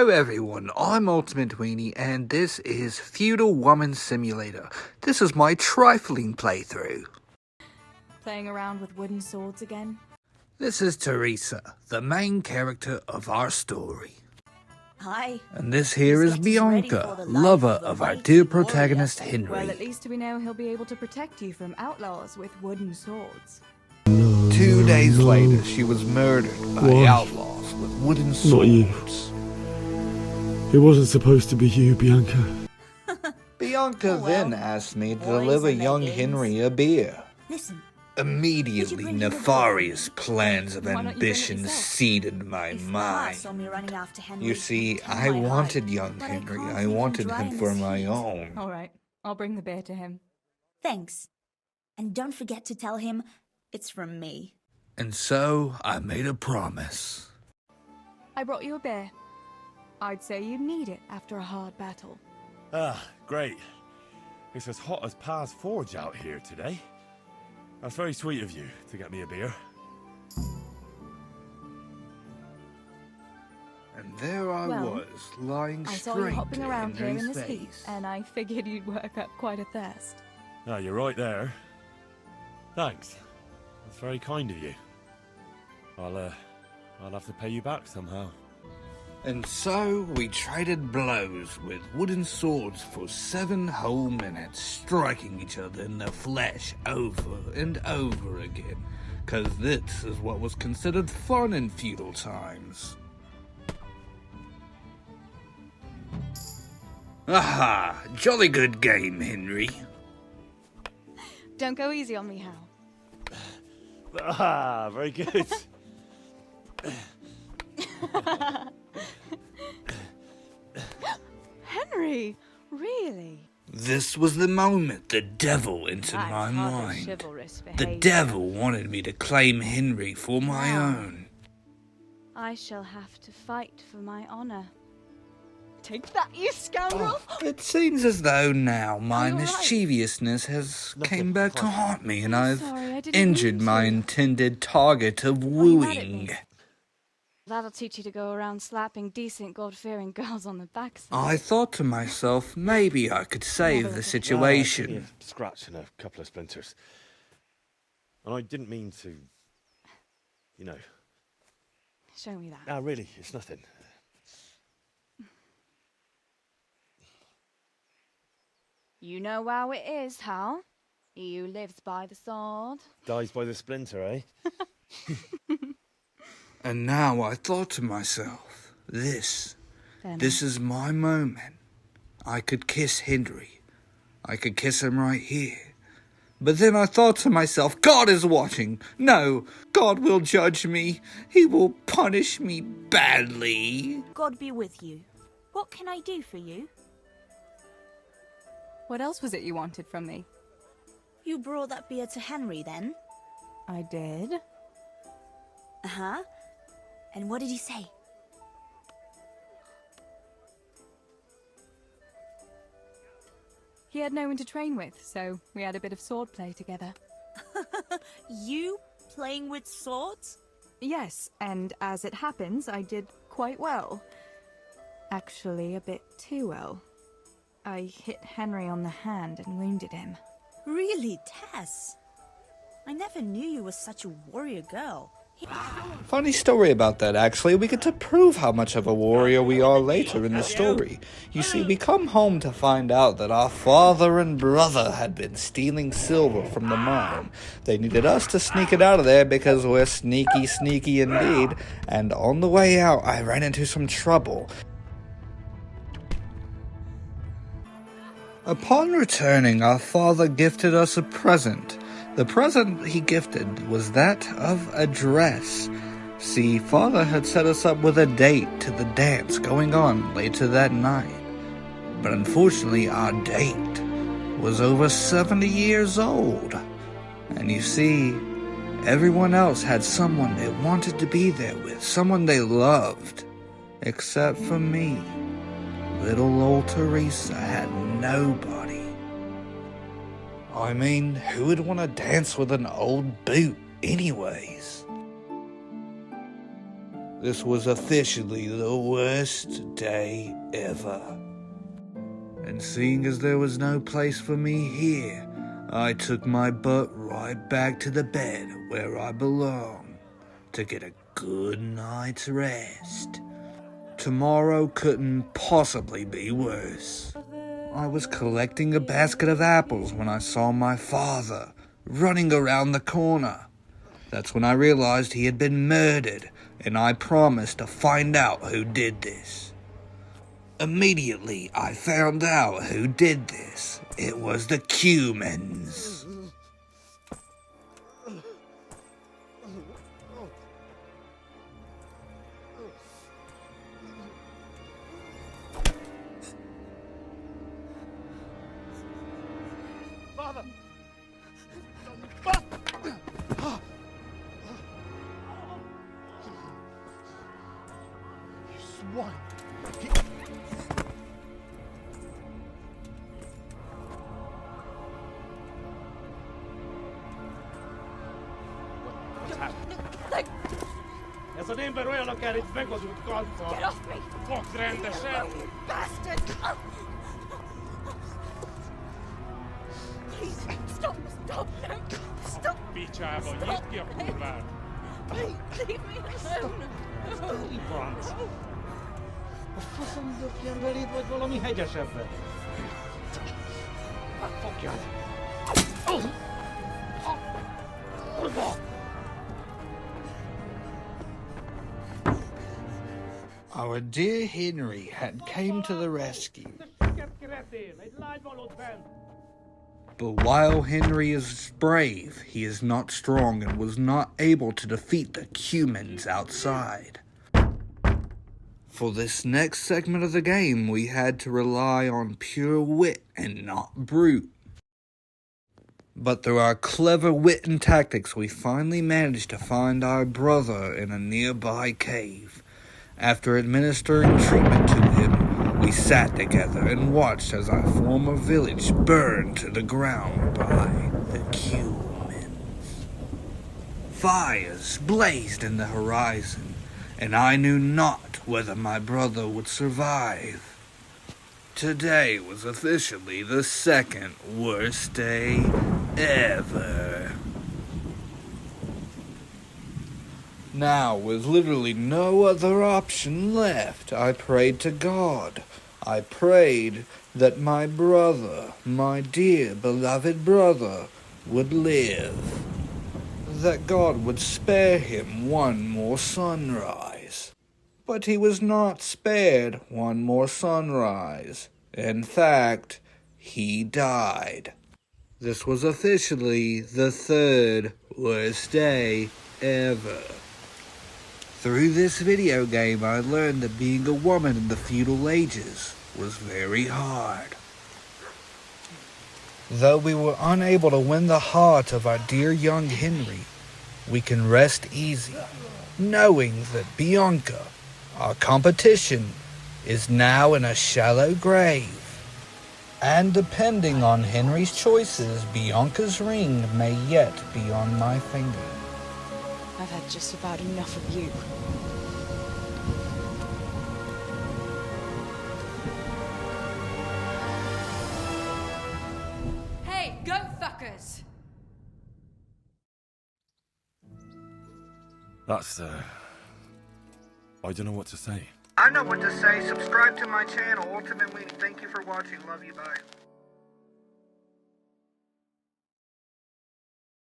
Hello everyone, I'm Ultimate Weenie and this is Feudal Woman Simulator. This is my trifling playthrough. Playing around with wooden swords again? This is Teresa, the main character of our story. Hi. And this here is Bianca, lover of our dear protagonist Henry. Well, at least we know he'll be able to protect you from outlaws with wooden swords. 2 days later, she was murdered by outlaws with wooden swords. It wasn't supposed to be you, Bianca. Bianca then asked me to deliver young Henry a beer. Listen. Immediately, nefarious plans of ambition seeded my mind. You see, I wanted young Henry. I wanted him for my own. All right, I'll bring the beer to him. Thanks. And don't forget to tell him it's from me. And so, I made a promise. I brought you a beer. I'd say you'd need it after a hard battle. Ah, great. It's as hot as Pa's Forge out here today. That's very sweet of you to get me a beer. And there I was, lying I straight saw you hopping around here in Henry's this heat, face. and I figured you'd work up quite a thirst. Ah, you're right there. Thanks. That's very kind of you. I'll have to pay you back somehow. And so, we traded blows with wooden swords for 7 whole minutes, striking each other in the flesh over and over again, 'cause this is what was considered fun in feudal times. Aha! Jolly good game, Henry. Don't go easy on me, Hal. Ah, very good. Henry, really? This was the moment the devil entered my mind. The devil wanted me to claim Henry for my own. I shall have to fight for my honor. Take that, you scoundrel! It seems as though now my Are you all right? mischievousness has came back to haunt me and I've sorry, I didn't injured mean my to. intended target of Why are you mad at wooing. me? That'll teach you to go around slapping decent, God-fearing girls on the backside. I thought to myself, maybe I could save the Ah, situation. a scratch and a couple of splinters. And I didn't mean to, you know. Show me that. Ah, really, it's nothing. You know how it is, Hal. He who lives by the sword. Dies by the splinter, eh? And now I thought to myself, this is my moment. I could kiss Henry. I could kiss him right here. But then I thought to myself, God is watching. No, God will judge me. He will punish me badly. God be with you. What can I do for you? What else was it you wanted from me? You brought that beer to Henry then? I did. Uh-huh. And what did he say? He had no one to train with, so we had a bit of swordplay together. You playing with swords? Yes, and as it happens, I did quite well. Actually, a bit too well. I hit Henry on the hand and wounded him. Really, Tess? I never knew you were such a warrior girl. Funny story about that, actually. We get to prove how much of a warrior we are later in the story. You see, we come home to find out that our father and brother had been stealing silver from the mine. They needed us to sneak it out of there because we're sneaky indeed. And on the way out, I ran into some trouble. Upon returning, our father gifted us a present. The present he gifted was that of a dress. See, father had set us up with a date to the dance going on later that night. But unfortunately, our date was over 70 years old. And you see, everyone else had someone they wanted to be there with, someone they loved. Except for me. Little old Teresa had nobody. I mean, who would want to dance with an old boot anyways? This was officially the worst day ever. And seeing as there was no place for me here, I took my butt right back to the bed where I belong to get a good night's rest. Tomorrow couldn't possibly be worse. I was collecting a basket of apples when I saw my father running around the corner. That's when I realized he had been murdered, and I promised to find out who did this. Immediately, I found out who did this. It was the Cumans. Father! You swine! Ja så din beröja lockar ditt späckos ut kallt. Get off me! Fuck ränta själv. You bastard! Please, stop! Stop! No! Stop! Bitch, jag var giftiga kurvär. Please, leave me alone! Pants. Vad fasen löpjen väldigt vad valami hegyesebbre. Fuck you. Our dear Henry had came to the rescue. But while Henry is brave, he is not strong and was not able to defeat the Cumans outside. For this next segment of the game, we had to rely on pure wit and not brute. But through our clever wit and tactics, we finally managed to find our brother in a nearby cave. After administering treatment to him, we sat together and watched as our former village burned to the ground by the Cumans. Fires blazed in the horizon, and I knew not whether my brother would survive. Today was officially the second worst day ever. Now, with literally no other option left, I prayed to God. I prayed that my brother, my dear beloved brother, would live. That God would spare him one more sunrise. But he was not spared one more sunrise. In fact, he died. This was officially the third worst day ever. Through this video game, I learned that being a woman in the feudal ages was very hard. Though we were unable to win the heart of our dear young Henry, we can rest easy, knowing that Bianca, our competition, is now in a shallow grave. And depending on Henry's choices, Bianca's ring may yet be on my finger. I've had just about enough of you. Hey, go fuckers! That's, I don't know what to say. I know what to say. Subscribe to my channel. Ultimate Weenie. Thank you for watching. Love you. Bye.